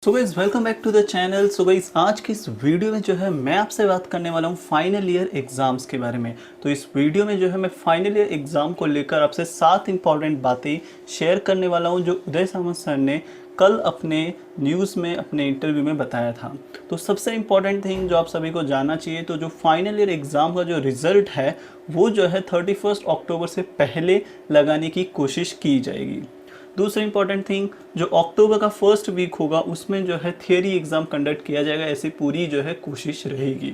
So guys welcome back to the channel. So guys आज की इस वीडियो में जो है मैं आपसे बात करने वाला हूँ फाइनल ईयर एग्ज़ाम्स के बारे में। तो इस वीडियो में जो है मैं फाइनल ईयर एग्ज़ाम को लेकर आपसे 7 इंपॉर्टेंट बातें शेयर करने वाला हूँ जो उदय सामंत सर ने कल अपने न्यूज़ में अपने इंटरव्यू में बताया था। तो सबसे इम्पॉर्टेंट थिंग जो आप सभी को जानना चाहिए, तो जो फाइनल ईयर एग्ज़ाम का जो रिज़ल्ट है वो जो है 31 अक्टूबर से पहले लगाने की कोशिश की जाएगी। दूसरी इंपॉर्टेंट थिंग, जो अक्टूबर का फर्स्ट वीक होगा उसमें जो है थियरी एग्ज़ाम कंडक्ट किया जाएगा, ऐसी पूरी जो है कोशिश रहेगी।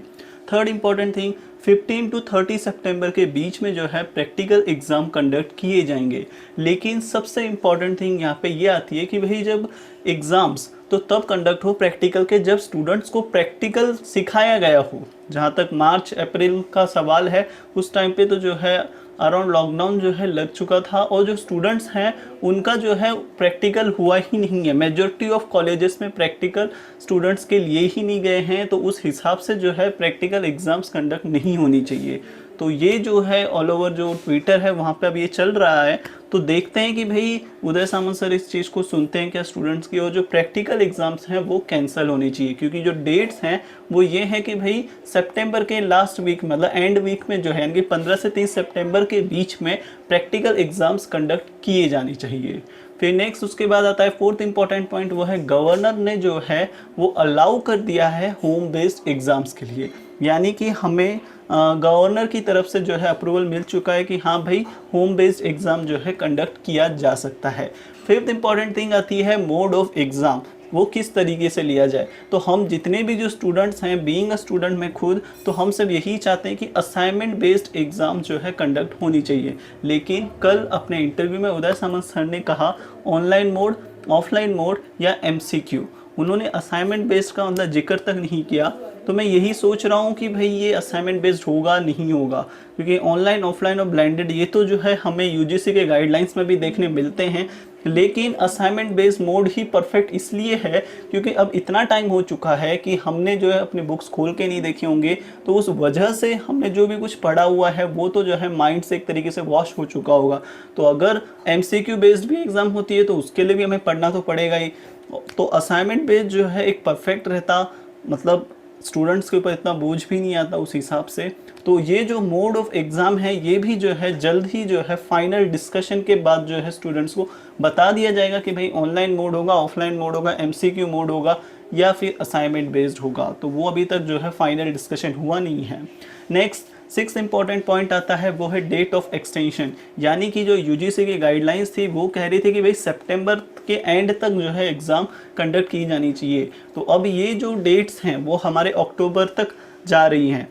थर्ड इंपॉर्टेंट थिंग, 15 टू 30 सितंबर के बीच में जो है प्रैक्टिकल एग्ज़ाम कंडक्ट किए जाएंगे। लेकिन सबसे इम्पॉर्टेंट थिंग यहाँ पे ये आती है कि भाई जब एग्ज़ाम्स तो तब कंडक्ट हो प्रैक्टिकल के जब स्टूडेंट्स को प्रैक्टिकल सिखाया गया हो। जहाँ तक मार्च अप्रैल का सवाल है उस टाइम पे तो जो है अराउंड लॉकडाउन जो है लग चुका था और जो स्टूडेंट्स हैं उनका जो है प्रैक्टिकल हुआ ही नहीं है। मेजॉरिटी ऑफ कॉलेजेस में प्रैक्टिकल स्टूडेंट्स के लिए ही नहीं गए हैं, तो उस हिसाब से जो है प्रैक्टिकल एग्ज़ाम्स कंडक्ट नहीं होनी चाहिए। तो ये जो है ऑल ओवर जो ट्विटर है वहाँ पे अब ये चल रहा है। तो देखते हैं कि भाई उदय सामंत सर इस चीज़ को सुनते हैं क्या स्टूडेंट्स की, और जो प्रैक्टिकल एग्ज़ाम्स हैं वो कैंसिल होनी चाहिए। क्योंकि जो डेट्स हैं वो ये है कि भाई सितंबर के लास्ट वीक मतलब एंड वीक में जो है यानी 15 से 30 सितंबर के बीच में प्रैक्टिकल एग्ज़ाम्स कंडक्ट किए जाने चाहिए। फिर नेक्स्ट उसके बाद आता है फोर्थ इंपॉर्टेंट पॉइंट, वो है गवर्नर ने जो है वो अलाउ कर दिया है होम बेस्ड एग्ज़ाम्स के लिए। यानी कि हमें गवर्नर की तरफ से जो है अप्रूवल मिल चुका है कि हाँ भाई होम बेस्ड एग्ज़ाम जो है कंडक्ट किया जा सकता है। फिफ्थ इंपॉर्टेंट थिंग आती है मोड ऑफ एग्ज़ाम, वो किस तरीके से लिया जाए। तो हम जितने भी जो स्टूडेंट्स हैं, बीइंग अ स्टूडेंट में खुद, तो हम सब यही चाहते हैं कि असाइनमेंट बेस्ड एग्ज़ाम जो है कंडक्ट होनी चाहिए। लेकिन कल अपने इंटरव्यू में उदय सामंत सर ने कहा ऑनलाइन मोड, ऑफलाइन मोड या एमसीक्यू। उन्होंने असाइनमेंट बेस्ड का मतलब जिक्र तक नहीं किया। तो मैं यही सोच रहा हूँ कि भाई ये असाइनमेंट बेस्ड होगा नहीं होगा, क्योंकि ऑनलाइन ऑफलाइन और ब्लेंडेड ये तो जो है हमें यूजीसी के गाइडलाइंस में भी देखने मिलते हैं। लेकिन असाइनमेंट बेस्ड मोड ही परफेक्ट इसलिए है क्योंकि अब इतना टाइम हो चुका है कि हमने जो है अपनी बुक्स खोल के नहीं देखे होंगे, तो उस वजह से हमने जो भी कुछ पढ़ा हुआ है वो तो जो है माइंड से एक तरीके से वॉश हो चुका होगा। तो अगर एमसीक्यू बेस्ड भी एग्ज़ाम होती है तो उसके लिए भी हमें पढ़ना तो पड़ेगा ही। तो असाइनमेंट बेस्ड जो है एक परफेक्ट रहता, मतलब स्टूडेंट्स के ऊपर इतना बोझ भी नहीं आता उस हिसाब से। तो ये जो मोड ऑफ एग्ज़ाम है ये भी जो है जल्द ही जो है फाइनल डिस्कशन के बाद जो है स्टूडेंट्स को बता दिया जाएगा कि भाई ऑनलाइन मोड होगा, ऑफलाइन मोड होगा, एमसीक्यू मोड होगा या फिर असाइनमेंट बेस्ड होगा। तो वो अभी तक जो है फाइनल डिस्कशन हुआ नहीं है। नेक्स्ट सिक्स इंपॉर्टेंट पॉइंट आता है, वो है डेट ऑफ एक्सटेंशन। यानी कि जो यूजीसी की गाइडलाइंस थी वो कह रही थी कि भाई सितंबर के एंड तक जो है एग्ज़ाम कंडक्ट की जानी चाहिए। तो अब ये जो डेट्स हैं वो हमारे अक्टूबर तक जा रही हैं,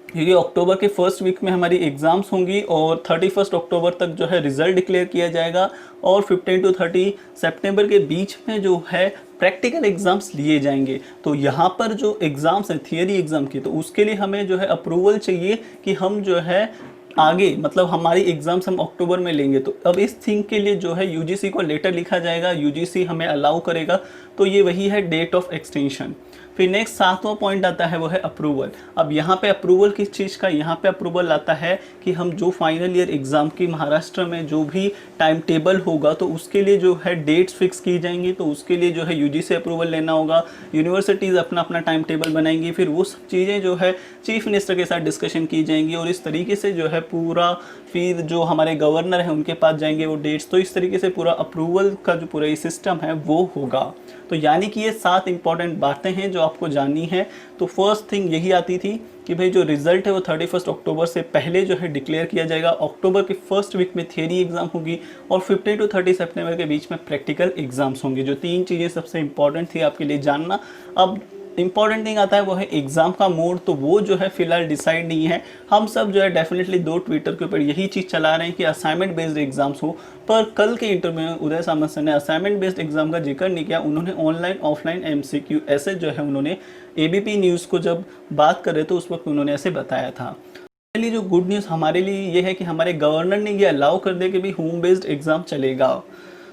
क्योंकि अक्टूबर के फर्स्ट वीक में हमारी एग्ज़ाम्स होंगी और 31 अक्टूबर तक जो है रिज़ल्ट डिक्लेयर किया जाएगा और 15 टू 30 सितंबर के बीच में जो है प्रैक्टिकल एग्ज़ाम्स लिए जाएंगे। तो यहाँ पर जो एग्ज़ाम्स हैं थियरी एग्ज़ाम की, तो उसके लिए हमें जो है अप्रूवल चाहिए कि हम जो है आगे मतलब हमारी एग्ज़ाम्स हम अक्टूबर में लेंगे। तो अब इस थिंग के लिए जो है यूजीसी को लेटर लिखा जाएगा, यूजीसी हमें अलाउ करेगा। तो ये वही है डेट ऑफ एक्सटेंशन। फिर नेक्स्ट सातवां पॉइंट आता है वो है अप्रूवल। अब यहाँ पे अप्रूवल किस चीज़ का, यहाँ पे अप्रूवल आता है कि हम जो फाइनल ईयर एग्ज़ाम की महाराष्ट्र में जो भी टाइम टेबल होगा तो उसके लिए जो है डेट्स फिक्स की जाएंगी। तो उसके लिए जो है यूजीसी अप्रूवल लेना होगा, यूनिवर्सिटीज़ अपना अपना टाइम टेबल बनाएंगी, फिर वो सब चीज़ें जो है चीफ मिनिस्टर के साथ डिस्कशन की जाएंगी और इस तरीके से जो है पूरा फिर जो हमारे गवर्नर हैं उनके पास जाएंगे वो डेट्स। तो इस तरीके से पूरा अप्रूवल का जो पूरा सिस्टम है वो होगा। तो यानी कि ये 7 इंपॉर्टेंट बातें हैं जो आपको जाननी है। तो फर्स्ट थिंग यही आती थी कि भाई जो रिज़ल्ट है वो 31 अक्टूबर से पहले जो है डिक्लेयर किया जाएगा। अक्टूबर के फर्स्ट वीक में थियरी एग्ज़ाम होगी और 15 टू 30 सितंबर के बीच में प्रैक्टिकल एग्ज़ाम्स होंगे। जो 3 चीज़ें सबसे इंपॉर्टेंट थी आपके लिए जानना। अब इंपॉर्टेंट थिंग आता है वो है एग्ज़ाम का मोड। तो वो जो है फिलहाल डिसाइड नहीं है। हम सब जो है डेफिनेटली दो ट्विटर के ऊपर यही चीज़ चला रहे हैं कि असाइनमेंट बेस्ड एग्जाम्स हो। पर कल के इंटरव्यू में उदय सामंत सर ने असाइनमेंट बेस्ड एग्जाम का जिक्र नहीं किया। उन्होंने ऑनलाइन ऑफलाइन एमसीक्यू ऐसे जो है उन्होंने एबीपी न्यूज़ को जब बात कर रहे थे उस वक्त उन्होंने ऐसे बताया था। पहली जो गुड न्यूज़ हमारे लिए ये है कि हमारे गवर्नर ने ये अलाउ कर दिया कि भाई होम बेस्ड एग्ज़ाम चलेगा।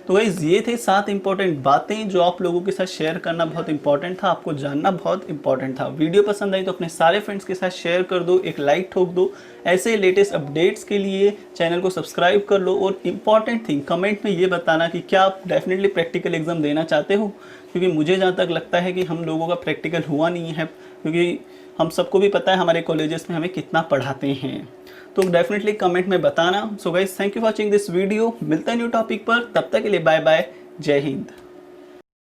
तो गाइस ये थे 7 इंपॉर्टेंट बातें जो आप लोगों के साथ शेयर करना बहुत इंपॉर्टेंट था, आपको जानना बहुत इंपॉर्टेंट था। वीडियो पसंद आई तो अपने सारे फ्रेंड्स के साथ शेयर कर दो, एक लाइक ठोक दो। ऐसे लेटेस्ट अपडेट्स के लिए चैनल को सब्सक्राइब कर लो। और इम्पॉर्टेंट थिंग, कमेंट में ये बताना कि क्या आप डेफिनेटली प्रैक्टिकल एग्जाम देना चाहते हो, क्योंकि मुझे जहाँ तक लगता है कि हम लोगों का प्रैक्टिकल हुआ नहीं है, क्योंकि हम सबको भी पता है हमारे कॉलेजेस में हमें कितना पढ़ाते हैं। तो डेफिनेटली कमेंट में बताना। So guys, thank you for watching this video. मिलता है न्यू टॉपिक पर, तब तक के लिए बाय बाय, जय हिंद।